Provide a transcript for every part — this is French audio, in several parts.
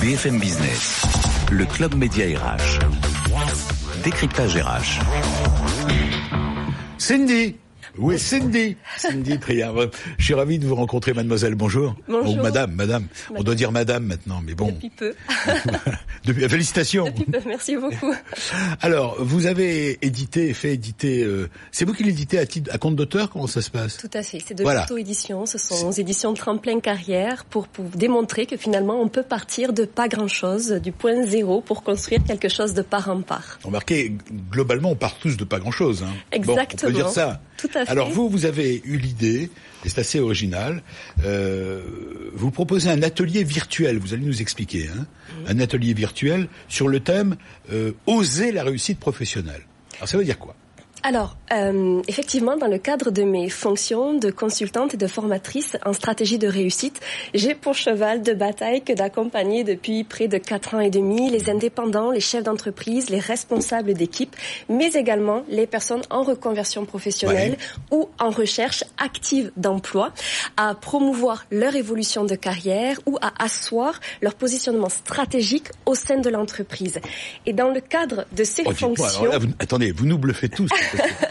BFM Business, le Club Média RH. Décryptage RH. Cindy. Oui, Cindy Triard. Je suis ravi de vous rencontrer, mademoiselle. Bonjour. Bonjour. Oh, madame. On doit dire madame maintenant, mais bon. Depuis peu. Félicitations. Depuis peu, merci beaucoup. Alors, vous avez fait éditer, c'est vous qui l'éditez à compte d'auteur? Comment ça se passe? Tout à fait. C'est de l'auto-édition. Ce sont des éditions Tremplin Carrière pour démontrer que finalement, on peut partir de pas grand-chose, du point zéro, pour construire quelque chose de part en part. Remarquez, globalement, on part tous de pas grand-chose. Hein. Exactement. Bon, on peut dire ça. Tout à fait. Alors vous avez eu l'idée, et c'est assez original, vous proposez un atelier virtuel, vous allez nous expliquer, un atelier virtuel sur le thème oser la réussite professionnelle. Alors ça veut dire quoi? Alors, effectivement, dans le cadre de mes fonctions de consultante et de formatrice en stratégie de réussite, j'ai pour cheval de bataille que d'accompagner depuis près de 4 ans et demi les indépendants, les chefs d'entreprise, les responsables d'équipe, mais également les personnes en reconversion professionnelle ou en recherche active d'emploi, à promouvoir leur évolution de carrière ou à asseoir leur positionnement stratégique au sein de l'entreprise. Et dans le cadre de ces fonctions... Alors là, attendez, vous nous bluffez tous.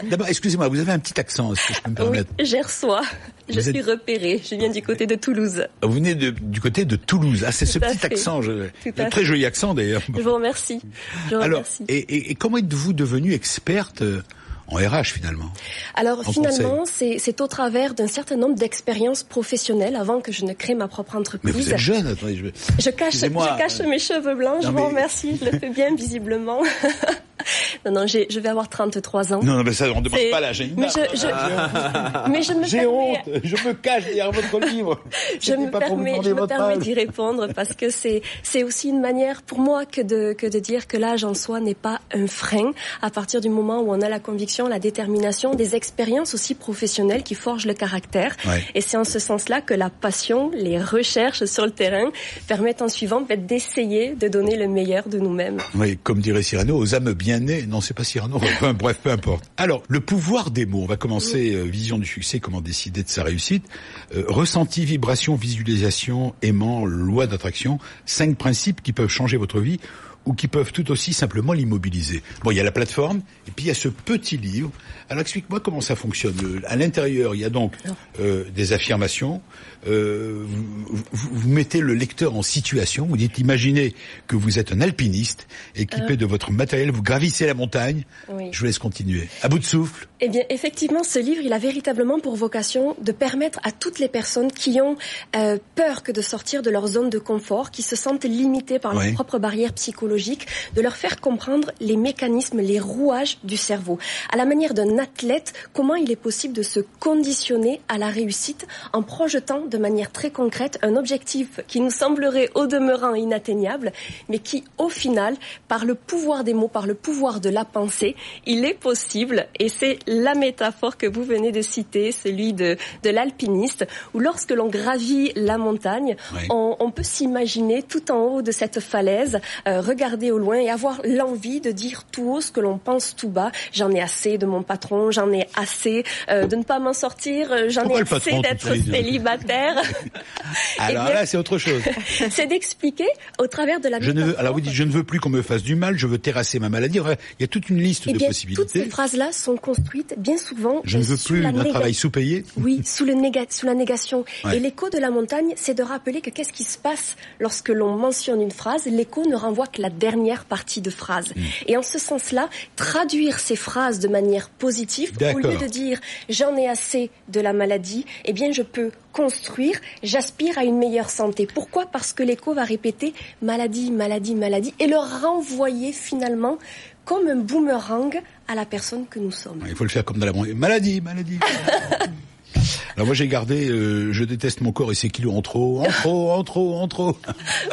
D'abord, excusez-moi, vous avez un petit accent, est-ce que je peux me permettre? Oui, j'ai reçois. Je suis repérée. Je viens du côté de Toulouse. Vous venez du côté de Toulouse. Ah, c'est ce petit accent. Un très joli accent, d'ailleurs. Je vous remercie. Alors, et comment êtes-vous devenue experte en RH, finalement? Alors, finalement, c'est au travers d'un certain nombre d'expériences professionnelles avant que je ne crée ma propre entreprise. Mais vous êtes jeune, attendez. Je cache mes cheveux blancs, je vous remercie, je le fais bien visiblement. Non, je vais avoir 33 ans. Non, mais ça, on ne demande pas l'âge. Mais je me J'ai honte, je me cache derrière votre livre. Je me permets d'y répondre parce que c'est aussi une manière pour moi que de dire que l'âge en soi n'est pas un frein à partir du moment où on a la conviction, la détermination, des expériences aussi professionnelles qui forgent le caractère. Ouais. Et c'est en ce sens-là que la passion, les recherches sur le terrain permettent en suivant d'essayer de donner le meilleur de nous-mêmes. Oui, comme dirait Cyrano, aux âmes bien nées. Non, c'est pas Cyrano. Bref, peu importe. Alors, le pouvoir des mots. On va commencer. Vision du succès, comment décider de sa réussite. Ressenti, vibration, visualisation, aimant, loi d'attraction. 5 principes qui peuvent changer votre vie ou qui peuvent tout aussi simplement l'immobiliser. Bon, il y a la plateforme, et puis il y a ce petit livre. Alors explique-moi comment ça fonctionne. À l'intérieur, il y a donc des affirmations. Vous mettez le lecteur en situation. Vous dites, imaginez que vous êtes un alpiniste, équipé de votre matériel, vous gravissez la montagne. Oui. Je vous laisse continuer. À bout de souffle. Eh bien, effectivement, ce livre, il a véritablement pour vocation de permettre à toutes les personnes qui ont peur que de sortir de leur zone de confort, qui se sentent limitées par leurs propres barrières psychologiques, de leur faire comprendre les mécanismes, les rouages du cerveau. À la manière d'un athlète, comment il est possible de se conditionner à la réussite en projetant de manière très concrète un objectif qui nous semblerait au demeurant inatteignable, mais qui, au final, par le pouvoir des mots, par le pouvoir de la pensée, il est possible. Et c'est la métaphore que vous venez de citer, celui de l'alpiniste, où lorsque l'on gravit la montagne, on peut s'imaginer tout en haut de cette falaise, regarder au loin et avoir l'envie de dire tout haut ce que l'on pense tout bas. J'en ai assez de mon patron, j'en ai assez de ne pas m'en sortir, j'en ai assez d'être célibataire. Alors là, c'est autre chose. C'est d'expliquer au travers de la métaphore. Alors vous dites, je ne veux plus qu'on me fasse du mal, je veux terrasser ma maladie. Il y a toute une liste de possibilités. Toutes ces phrases-là sont construites bien souvent. Je ne veux plus d'un travail sous-payé. Oui, sous la négation. Ouais. Et l'écho de la montagne, c'est de rappeler que qu'est-ce qui se passe lorsque l'on mentionne une phrase. L'écho ne renvoie que la dernière partie de phrase. Et en ce sens-là, traduire ces phrases de manière positive, au lieu de dire « j'en ai assez de la maladie », eh bien je peux construire, j'aspire à une meilleure santé. Pourquoi ? Parce que l'écho va répéter « maladie, maladie, maladie » et le renvoyer finalement comme un boomerang à la personne que nous sommes. Il faut le faire comme dans la maladie, maladie. Alors moi j'ai gardé, je déteste mon corps et ses kilos en trop.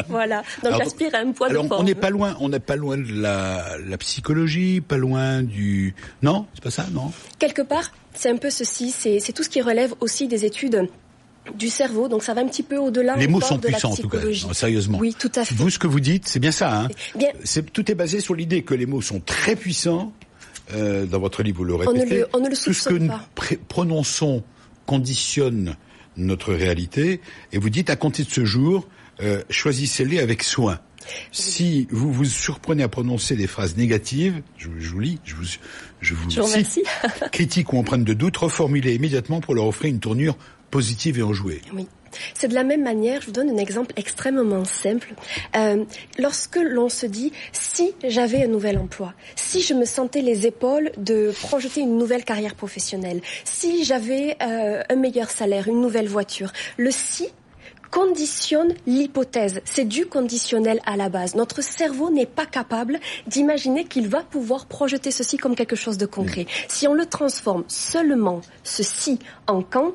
Voilà. Donc j'aspire à un poids de forme. On n'est pas loin de la psychologie, pas loin du. Non, c'est pas ça, non. Quelque part, c'est un peu ceci. C'est tout ce qui relève aussi des études du cerveau, donc ça va un petit peu au-delà. Les mots sont puissants en tout cas, non, sérieusement. Oui, tout à fait. Vous, ce que vous dites, c'est bien ça. Hein. Bien. Tout est basé sur l'idée que les mots sont très puissants. Dans votre livre, vous le répétez. On ne le soupçonne pas. Tout ce que nous prononçons conditionne notre réalité. Et vous dites, à compter de ce jour, choisissez-les avec soin. Si vous vous surprenez à prononcer des phrases négatives, je vous lis, je vous remercie. Critique ou empreinte de doute, reformulez immédiatement pour leur offrir une tournure positive et enjouée. Oui. C'est de la même manière, je vous donne un exemple extrêmement simple. Lorsque l'on se dit, si j'avais un nouvel emploi, si je me sentais les épaules de projeter une nouvelle carrière professionnelle, si j'avais un meilleur salaire, une nouvelle voiture, le si conditionne l'hypothèse. C'est du conditionnel à la base. Notre cerveau n'est pas capable d'imaginer qu'il va pouvoir projeter ceci comme quelque chose de concret. Si on le transforme seulement, ceci, en quand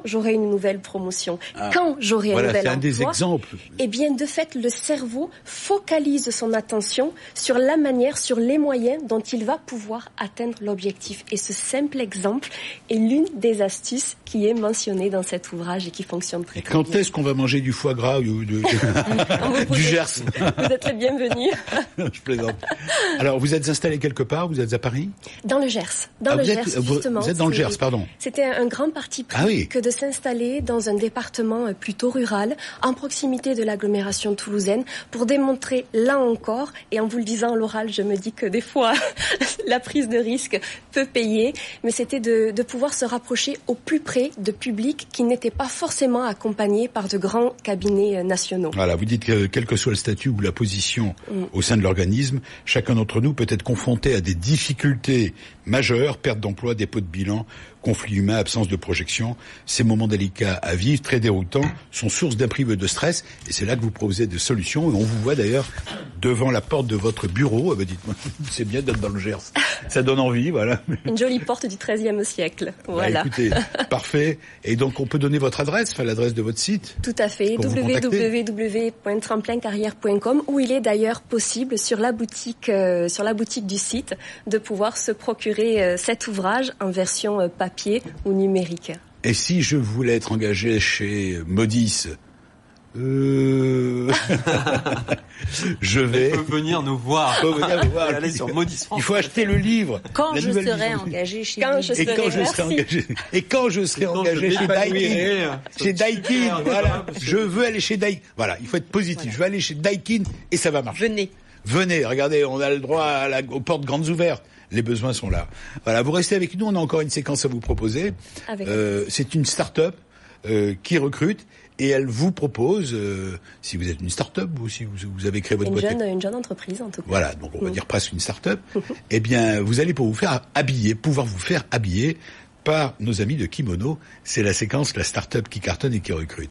j'aurai une nouvelle promotion, quand j'aurai un nouvel emploi, c'est un des exemples. Eh bien, de fait, le cerveau focalise son attention sur la manière, sur les moyens dont il va pouvoir atteindre l'objectif. Et ce simple exemple est l'une des astuces qui est mentionnée dans cet ouvrage et qui fonctionne très bien. Quand est-ce qu'on va manger du foie gras ou du Gers? Vous êtes les bienvenus. Je plaisante. Alors, vous êtes installé quelque part? Vous êtes à Paris? Dans le Gers. Dans le Gers, justement. Vous êtes dans le Gers, pardon. C'était un grand parti pris que de s'installer dans un département plutôt rural, en proximité de l'agglomération toulousaine, pour démontrer, là encore, et en vous le disant à l'oral, je me dis que des fois, la prise de risque peut payer, mais c'était de pouvoir se rapprocher au plus près de publics qui n'étaient pas forcément accompagnés par de grands cabinets nationaux. Voilà, vous dites que quel que soit le statut ou la position au sein de l'organisme, chacun d'entre nous peut être confronté à des difficultés majeures, perte d'emploi, dépôt de bilan, conflit humain, absence de projection. Ces moments délicats à vivre, très déroutants, sont source d'imprévus et de stress. Et c'est là que vous proposez des solutions. Et on vous voit d'ailleurs devant la porte de votre bureau. Dites-moi, c'est bien d'être dans le Gers. Ça donne envie, voilà. Une jolie porte du XIIIe siècle. Voilà. Écoutez, parfait. Et donc, on peut donner votre adresse, enfin l'adresse de votre site? Tout à fait. www.tremplin-carrière.com, où il est d'ailleurs possible sur la boutique du site de pouvoir se procurer cet ouvrage en version papier ou numérique. Et si je voulais être engagé chez Modis, je vais... Il faut venir nous voir. Aller sur Modis France. Il faut acheter le livre. Quand je serai engagé chez Et quand je serai engagé chez Daikin, voilà. Je veux aller chez Daikin. Voilà, il faut être positif. Je veux aller chez Daikin et ça va marcher. Venez, regardez, on a le droit aux portes grandes ouvertes. Les besoins sont là. Voilà, vous restez avec nous, on a encore une séquence à vous proposer. C'est une start-up qui recrute et elle vous propose, si vous êtes une start-up ou si vous avez créé votre boîte. Une jeune entreprise en tout cas. Voilà, donc on va dire presque une start-up. Eh bien, vous allez pouvoir vous faire habiller par nos amis de Kimono. C'est la séquence, la start-up qui cartonne et qui recrute.